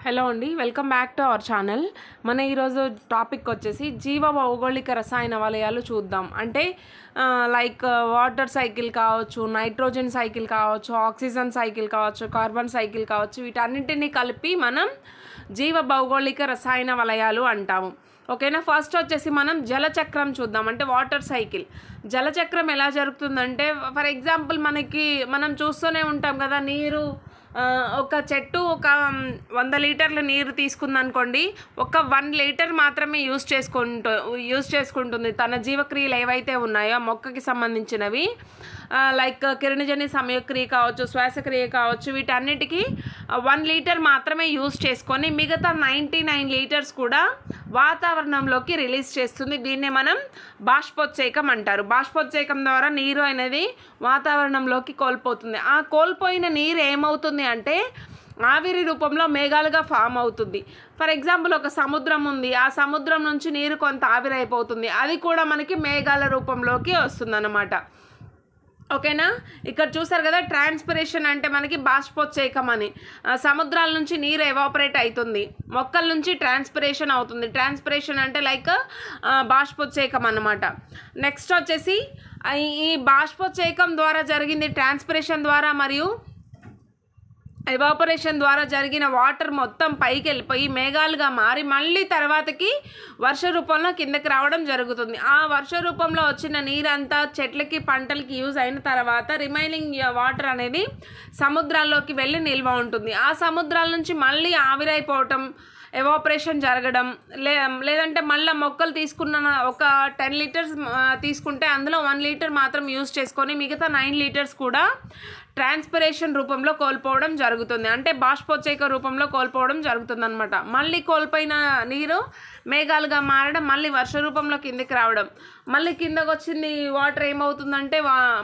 Hello అండి, welcome back to our channel. మన ఈరోజు టాపిక్ వచ్చేసి జీవ భౌగోళిక రసాయన వలయాలు చూద్దాం. అంటే లైక్ వాటర్ సైకిల్ కావచ్చు, నైట్రోజన్ సైకిల్ కావచ్చు, ఆక్సిజన్ సైకిల్ కావచ్చు, కార్బన్ సైకిల్ కావచ్చు, వీటన్నింటినీ కలిపి మనం జీవ భౌగోళిక రసాయన వలయాలు అంటాము. ఓకేనా. ఫస్ట్ వచ్చేసి మనం జలచక్రం చూద్దాం. అంటే వాటర్ సైకిల్. జలచక్రం ఎలా జరుగుతుందంటే, ఫర్ ఎగ్జాంపుల్ మనం చూస్తూనే ఉంటాం కదా, నీరు ఒక చెట్టు ఒక 100 లీటర్ల నీరు తీసుకుందనుకోండి, ఒక 1 లీటర్ మాత్రమే యూజ్ చేసుకుంటుంది తన జీవక్రియలు ఏవైతే ఉన్నాయో మొక్కకి సంబంధించినవి. లైక్ కిరణజన్య సమయక్రియ కావచ్చు, శ్వాసక్రియ కావచ్చు, వీటన్నిటికీ 1 లీటర్ మాత్రమే యూజ్ చేసుకొని మిగతా 99 లీటర్స్ కూడా వాతావరణంలోకి రిలీజ్ చేస్తుంది. దీన్నే మనం బాష్పోత్సేకం అంటారు. బాష్పోత్సేకం ద్వారా నీరు అనేది వాతావరణంలోకి కోల్పోతుంది. ఆ కోల్పోయిన నీరు ఏమవుతుంది అంటే ఆవిరి రూపంలో మేఘాలుగా ఫామ్ అవుతుంది. ఫర్ ఎగ్జాంపుల్ ఒక సముద్రం ఉంది, ఆ సముద్రం నుంచి నీరు కొంత ఆవిరైపోతుంది, అది కూడా మనకి మేఘాల రూపంలోకి వస్తుందన్నమాట. ఓకేనా. ఇక్కడ చూసారు కదా, ట్రాన్స్పిరేషన్ అంటే మనకి బాష్పోత్సేకం అని. సముద్రాల నుంచి నీరు ఎవాపరేట్ అవుతుంది, మొక్కల నుంచి ట్రాన్స్పిరేషన్ అవుతుంది. ట్రాన్స్పిరేషన్ అంటే లైక్ బాష్పోత్సేకం అన్నమాట. నెక్స్ట్ వచ్చేసి ఈ బాష్పోత్సేకం ద్వారా జరిగింది ట్రాన్స్పిరేషన్ ద్వారా మరియు ఎవాపరేషన్ ద్వారా జరిగిన వాటర్ మొత్తం పైకి వెళ్ళిపోయి మేఘాలుగా మారి మళ్ళీ తర్వాతకి వర్ష రూపంలో కిందకి రావడం జరుగుతుంది. ఆ వర్ష రూపంలో వచ్చిన నీరంతా చెట్లకి పంటలకి యూజ్ అయిన తర్వాత రిమైనింగ్ వాటర్ అనేది సముద్రాల్లోకి వెళ్ళి నిల్వ ఉంటుంది. ఆ సముద్రాల నుంచి మళ్ళీ ఆవిరైపోవటం, ఎవాపరేషన్ జరగడం, లేదంటే మళ్ళీ మొక్కలు తీసుకున్న ఒక 10 లీటర్స్ తీసుకుంటే అందులో 1 లీటర్ మాత్రం యూజ్ చేసుకొని మిగతా 9 లీటర్స్ కూడా ట్రాన్స్పిరేషన్ రూపంలో కోల్పోవడం జరుగుతుంది. అంటే బాష్పోత్సేక రూపంలో కోల్పోవడం జరుగుతుంది అనమాట. మళ్ళీ కోల్పోయిన నీరు మేఘాలుగా మారడం, మళ్ళీ వర్ష రూపంలో కిందకి రావడం, మళ్ళీ కిందకు వచ్చింది వాటర్ ఏమవుతుందంటే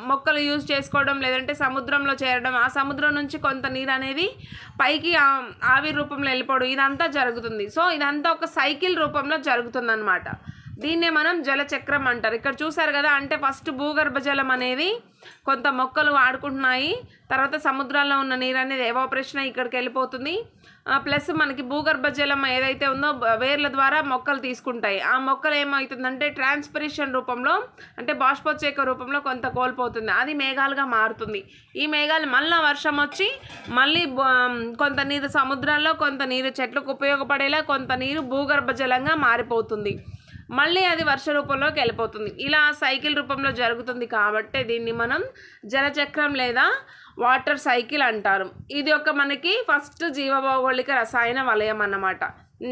మొక్కలు యూజ్ చేసుకోవడం, లేదంటే సముద్రంలో చేరడం, ఆ సముద్రం నుంచి కొంత నీరు అనేది పైకి ఆవిరి రూపంలో వెళ్ళిపోవడం, ఇదంతా జరుగుతుంది. సో ఇదంతా ఒక సైకిల్ రూపంలో జరుగుతుంది అనమాట. దీన్నే మనం జలచక్రం అంటారు. ఇక్కడ చూసారు కదా, అంటే ఫస్ట్ భూగర్భ జలం అనేది కొంత మొక్కలు వాడుకుంటున్నాయి, తర్వాత సముద్రాల్లో ఉన్న నీరు అనేది ఎవాపరేషన్ అయ్యి ఇక్కడికి వెళ్ళిపోతుంది. ప్లస్ మనకి భూగర్భ జలం ఏదైతే ఉందో వేర్ల ద్వారా మొక్కలు తీసుకుంటాయి. ఆ మొక్కలు ఏమవుతుందంటే ట్రాన్స్పిరేషన్ రూపంలో, అంటే బాష్పోత్సేక రూపంలో కొంత కోల్పోతుంది, అది మేఘాలుగా మారుతుంది. ఈ మేఘాలు మళ్ళీ వర్షం వచ్చి మళ్ళీ కొంత నీరు సముద్రాల్లో, కొంత నీరు చెట్లకు ఉపయోగపడేలా, కొంత నీరు భూగర్భ జలంగా మారిపోతుంది, మళ్ళీ అది వర్ష రూపంలోకి వెళ్ళిపోతుంది. ఇలా సైకిల్ రూపంలో జరుగుతుంది కాబట్టి దీన్ని మనం జలచక్రం లేదా వాటర్ సైకిల్ అంటారు. ఇది ఒక మనకి ఫస్ట్ జీవభౌగోళిక రసాయన వలయం అన్నమాట.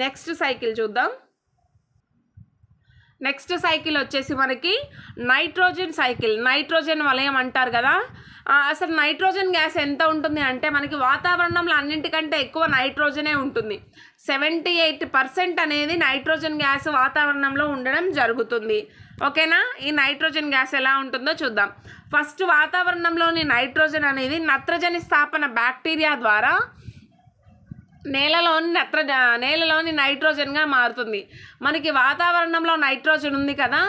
నెక్స్ట్ సైకిల్ చూద్దాం. నెక్స్ట్ సైకిల్ వచ్చేసి మనకి నైట్రోజన్ సైకిల్. నైట్రోజన్ వలయం అంటారు కదా. అసలు నైట్రోజన్ గ్యాస్ ఎంత ఉంటుంది అంటే మనకి వాతావరణంలో అన్నింటికంటే ఎక్కువ నైట్రోజనే ఉంటుంది. 78% అనేది నైట్రోజన్ గ్యాస్ వాతావరణంలో ఉండడం జరుగుతుంది. ఓకేనా. ఈ నైట్రోజన్ గ్యాస్ ఎలా ఉంటుందో చూద్దాం. ఫస్ట్ వాతావరణంలోని నైట్రోజన్ అనేది నత్రజని స్థాపన బ్యాక్టీరియా ద్వారా నేలలోని నైట్రోజన్గా మారుతుంది. మనకి వాతావరణంలో నైట్రోజన్ ఉంది కదా,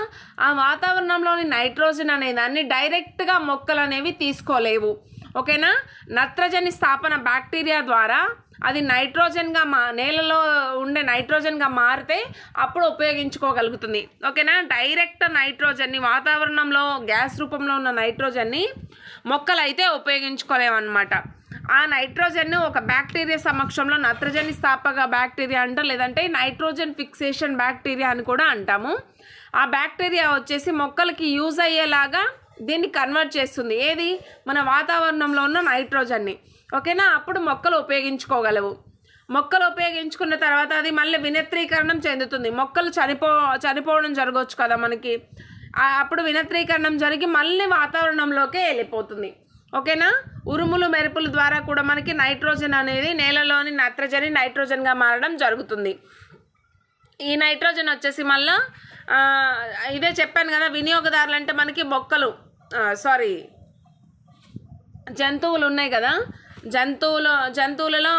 ఆ వాతావరణంలోని నైట్రోజన్ అనే దాన్ని డైరెక్ట్గా మొక్కలు అనేవి తీసుకోలేవు. ఓకేనా. నత్రజని స్థాపన బ్యాక్టీరియా ద్వారా అది నైట్రోజన్గా నేలలో ఉండే నైట్రోజన్గా మారితే అప్పుడు ఉపయోగించుకోగలుగుతుంది. ఓకేనా. డైరెక్ట్ నైట్రోజన్ని, వాతావరణంలో గ్యాస్ రూపంలో ఉన్న నైట్రోజన్ని మొక్కలు అయితే ఉపయోగించుకోలేమన్నమాట. ఆ నైట్రోజన్ను ఒక బ్యాక్టీరియా సమక్షంలో నత్రజని స్థాపక బ్యాక్టీరియా అంటాం, లేదంటే నైట్రోజన్ ఫిక్సేషన్ బ్యాక్టీరియా అని కూడా అంటాము. ఆ బ్యాక్టీరియా వచ్చేసి మొక్కలకి యూజ్ అయ్యేలాగా దీన్ని కన్వర్ట్ చేస్తుంది. ఏది? మన వాతావరణంలో ఉన్న నైట్రోజన్ని. ఓకేనా. అప్పుడు మొక్కలు ఉపయోగించుకోగలవు. మొక్కలు ఉపయోగించుకున్న తర్వాత అది మళ్ళీ వినత్రీకరణం చెందుతుంది. మొక్కలు చనిపోవడం జరగవచ్చు కదా మనకి, అప్పుడు వినత్రీకరణం జరిగి మళ్ళీ వాతావరణంలోకి వెళ్ళిపోతుంది. ఓకేనా. ఉరుములు మెరుపుల ద్వారా కూడా మనకి నైట్రోజన్ అనేది నేలలోని నైట్రోజన్గా మారడం జరుగుతుంది. ఈ నైట్రోజన్ వచ్చేసి మళ్ళీ ఇదే చెప్పాను కదా, వినియోగదారులు అంటే మనకి జంతువులు ఉన్నాయి కదా, జంతువులలో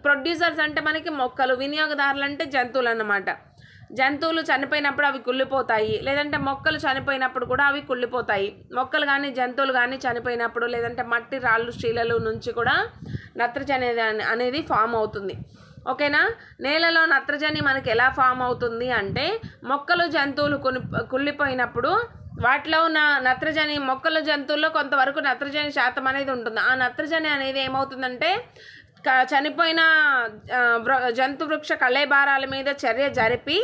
ప్రొడ్యూసర్స్ అంటే మనకి మొక్కలు, వినియోగదారులు అంటే జంతువులు అన్నమాట. జంతువులు చనిపోయినప్పుడు అవి కుళ్ళిపోతాయి, లేదంటే మొక్కలు చనిపోయినప్పుడు కూడా అవి కుళ్ళిపోతాయి. మొక్కలు కానీ జంతువులు కానీ చనిపోయినప్పుడు, లేదంటే మట్టి రాళ్ళు శీలలు నుంచి కూడా నత్రజని అనేది ఫామ్ అవుతుంది. ఓకేనా. నేలలో నత్రజని మనకి ఎలా ఫామ్ అవుతుంది అంటే, మొక్కలు జంతువులు కుళ్ళిపోయినప్పుడు వాటిలో ఉన్న నత్రజని, మొక్కలు జంతువుల్లో కొంతవరకు నత్రజని శాతం అనేది ఉంటుంది. ఆ నత్రజని అనేది ఏమవుతుందంటే చనిపోయిన జంతు వృక్ష కళేబారాల మీద చర్య జరిపి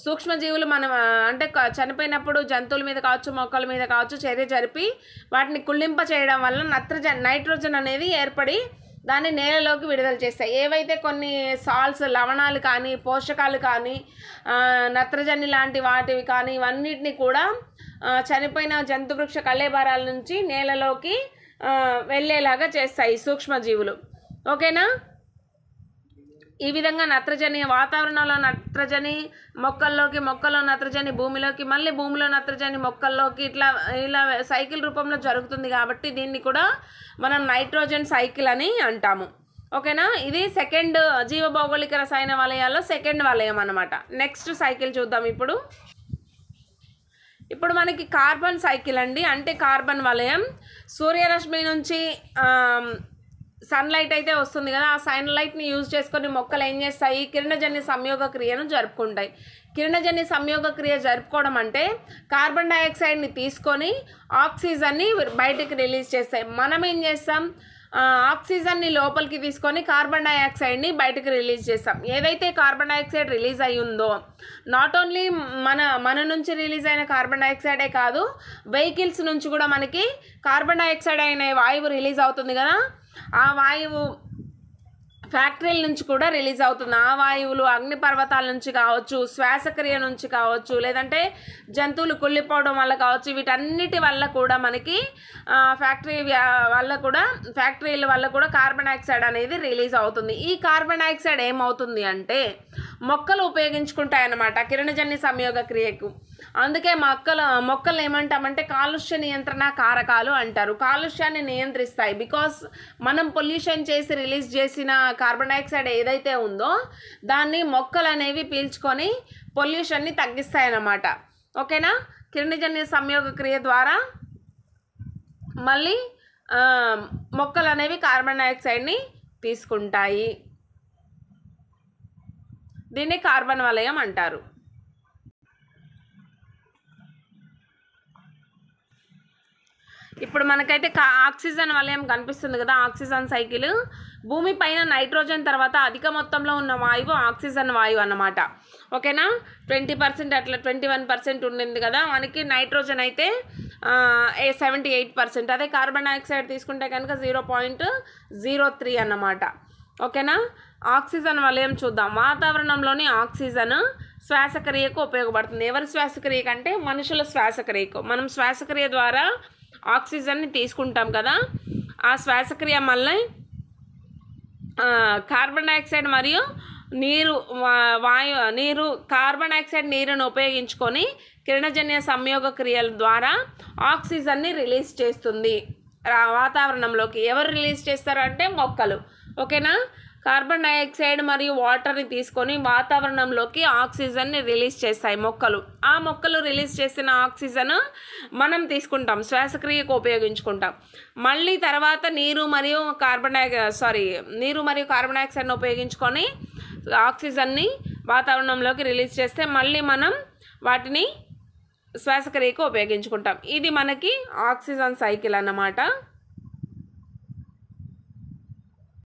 సూక్ష్మజీవులు మనం అంటే చనిపోయినప్పుడు జంతువుల మీద కావచ్చు, మొక్కల మీద కావచ్చు చర్య జరిపి వాటిని కుళ్ళింప చేయడం వల్ల నైట్రోజన్ అనేది ఏర్పడి దాన్ని నేలలోకి విడుదల చేస్తాయి. ఏవైతే కొన్ని సాల్ట్స్, లవణాలు కానీ, పోషకాలు కానీ, నత్రజని లాంటి వాటివి కానీ, ఇవన్నిటిని కూడా చనిపోయిన జంతువృక్ష కళేబరాల నుంచి నేలలోకి వెళ్ళేలాగా చేస్తాయి సూక్ష్మజీవులు. ఓకేనా. ఈ విధంగా నత్రజని, వాతావరణంలో నత్రజని మొక్కల్లోకి, మొక్కల్లో నత్రజని భూమిలోకి, మళ్ళీ భూమిలో నత్రజని మొక్కల్లోకి, ఇలా సైకిల్ రూపంలో జరుగుతుంది. కాబట్టి దీన్ని కూడా మనం నైట్రోజన్ సైకిల్ అని అంటాము. ఓకేనా. ఇది సెకండ్ జీవభౌగోళిక రసాయన వలయాల్లో సెకండ్ వలయం అన్నమాట. నెక్స్ట్ సైకిల్ చూద్దాం. ఇప్పుడు మనకి కార్బన్ సైకిల్ అండి. అంటే కార్బన్ వలయం సూర్యరశ్మి నుంచి సన్లైట్ అయితే వస్తుంది కదా, ఆ సన్లైట్ని యూజ్ చేసుకొని మొక్కలు ఏం చేస్తాయి, కిరణజన్య సంయోగ క్రియను జరుపుకుంటాయి. కిరణజన్య సంయోగ క్రియ జరుపుకోవడం అంటే కార్బన్ డైఆక్సైడ్ని తీసుకొని ఆక్సిజన్ని బయటకు రిలీజ్ చేస్తాయి. మనం ఏం చేస్తాం, ఆక్సిజన్ని లోపలికి తీసుకొని కార్బన్ డైఆక్సైడ్ని బయటకు రిలీజ్ చేస్తాం. ఏదైతే కార్బన్ డైఆక్సైడ్ రిలీజ్ అయి ఉందో, నాట్ ఓన్లీ మన నుంచి రిలీజ్ అయిన కార్బన్ డైఆక్సైడే కాదు, వెహికల్స్ నుంచి కూడా మనకి కార్బన్ డైఆక్సైడ్ అయిన వాయువు రిలీజ్ అవుతుంది కదా, ఆ వాయువు ఫ్యాక్టరీల నుంచి కూడా రిలీజ్ అవుతుంది. ఆ వాయువులు అగ్నిపర్వతాల నుంచి కావచ్చు, శ్వాసక్రియ నుంచి కావచ్చు, లేదంటే జంతువులు కుళ్ళిపోవడం వల్ల కావచ్చు, వీటన్నిటి వల్ల కూడా మనకి ఫ్యాక్టరీల వల్ల కూడా కార్బన్ డైఆక్సైడ్ అనేది రిలీజ్ అవుతుంది. ఈ కార్బన్ డైఆక్సైడ్ ఏమవుతుంది అంటే మొక్కలు ఉపయోగించుకుంటాయి అన్నమాట కిరణజన్య సంయోగ క్రియకు. అందుకే మొక్కలు ఏమంటామంటే కాలుష్య నియంత్రణ కారకాలు అంటారు. కాలుష్యాన్ని నియంత్రిస్తాయి. బికాస్ మనం పొల్యూషన్ చేసి రిలీజ్ చేసిన కార్బన్ డైఆక్సైడ్ ఏదైతే ఉందో దాన్ని మొక్కలు అనేవి పీల్చుకొని పొల్యూషన్ని తగ్గిస్తాయి అన్నమాట. ఓకేనా. కిరణజన్య సంయోగ క్రియ ద్వారా మళ్ళీ మొక్కలు అనేవి కార్బన్ డైఆక్సైడ్ని తీసుకుంటాయి. దీన్ని కార్బన్ వలయం అంటారు. ఇప్పుడు మనకైతే ఆక్సిజన్ వలయం కనిపిస్తుంది కదా, ఆక్సిజన్ సైకిల్. భూమి పైన నైట్రోజన్ తర్వాత అధిక మొత్తంలో ఉన్న వాయువు ఆక్సిజన్ వాయువు అన్నమాట. ఓకేనా. 20% అట్లా 21% ఉండింది కదా మనకి, నైట్రోజన్ అయితే 78%. అదే కార్బన్ డైఆక్సైడ్ తీసుకుంటే కనుక 0.03 అన్నమాట. ఓకేనా. ఆక్సిజన్ వలయం చూద్దాం. వాతావరణంలోని ఆక్సిజన్ శ్వాసక్రియకు ఉపయోగపడుతుంది. ఎవరి శ్వాసక్రియ అంటే మనుషుల శ్వాసక్రియకు. మనం శ్వాసక్రియ ద్వారా ఆక్సిజన్ని తీసుకుంటాం కదా, ఆ శ్వాసక్రియ మళ్ళీ కార్బన్ డైఆక్సైడ్ మరియు కార్బన్ డైఆక్సైడ్ నీరును ఉపయోగించుకొని కిరణజన్య సంయోగ క్రియల ద్వారా ఆక్సిజన్ని రిలీజ్ చేస్తుంది వాతావరణంలోకి. ఎవరు రిలీజ్ చేస్తారంటే మొక్కలు. ఓకేనా. కార్బన్ డైఆక్సైడ్ మరియు వాటర్ని తీసుకొని వాతావరణంలోకి ఆక్సిజన్ని రిలీజ్ చేస్తాయి మొక్కలు. ఆ మొక్కలు రిలీజ్ చేసిన ఆక్సిజన్ మనం తీసుకుంటాం, శ్వాసక్రియకు ఉపయోగించుకుంటాం. మళ్ళీ తర్వాత నీరు మరియు కార్బన్ డైఆక్సైడ్ని ఉపయోగించుకొని ఆక్సిజన్ని వాతావరణంలోకి రిలీజ్ చేస్తే మళ్ళీ మనం వాటిని శ్వాసక్రియకు ఉపయోగించుకుంటాం. ఇది మనకి ఆక్సిజన్ సైకిల్ అన్నమాట.